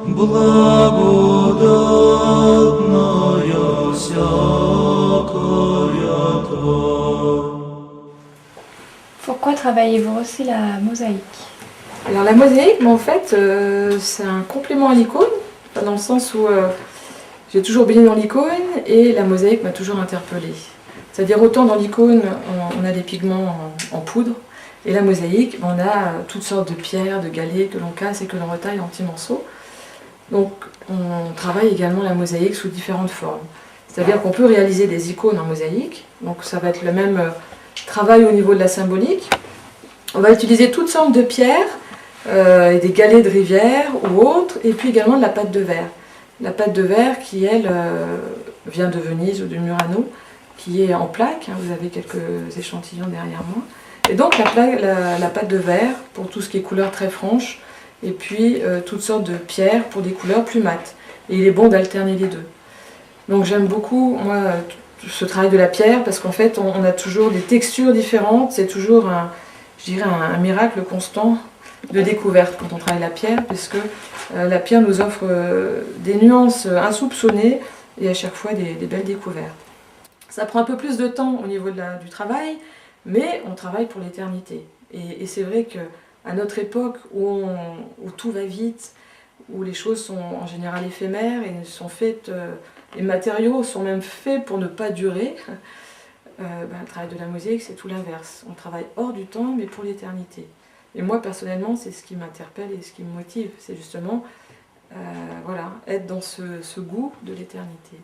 благодатная всякая тварь. Pourquoi travaillez-vous aussi la mosaïque? Alors la mosaïque, en fait, c'est un complément à l'icône, dans le sens où j'ai toujours baigné dans l'icône et la mosaïque m'a toujours interpellée. C'est-à-dire autant dans l'icône, on a des pigments en poudre, et la mosaïque, on a toutes sortes de pierres, de galets que l'on casse et que l'on retaille en petits morceaux. Donc on travaille également la mosaïque sous différentes formes. C'est-à-dire qu'on peut réaliser des icônes en mosaïque, donc ça va être le même travail au niveau de la symbolique. On va utiliser toutes sortes de pierres, des galets de rivière ou autres, et puis également de la pâte de verre. La pâte de verre qui, elle, vient de Venise ou de Murano, qui est en plaques. Vous avez quelques échantillons derrière moi. Et donc la pâte de verre pour tout ce qui est couleurs très franches, et puis toutes sortes de pierres pour des couleurs plus mates. Et il est bon d'alterner les deux. Donc j'aime beaucoup, moi, ce travail de la pierre, parce qu'en fait, on a toujours des textures différentes. C'est toujours, je dirais, un miracle constant de découverte quand on travaille la pierre, puisque la pierre nous offre des nuances insoupçonnées et à chaque fois des belles découvertes. Ça prend un peu plus de temps au niveau du travail, mais on travaille pour l'éternité. Et c'est vrai qu'à notre époque où tout va vite, où les choses sont en général éphémères et sont faites, les matériaux sont même faits pour ne pas durer, le travail de la mosaïque c'est tout l'inverse. On travaille hors du temps mais pour l'éternité. Et moi personnellement c'est ce qui m'interpelle et ce qui me motive, c'est justement voilà, être dans ce goût de l'éternité.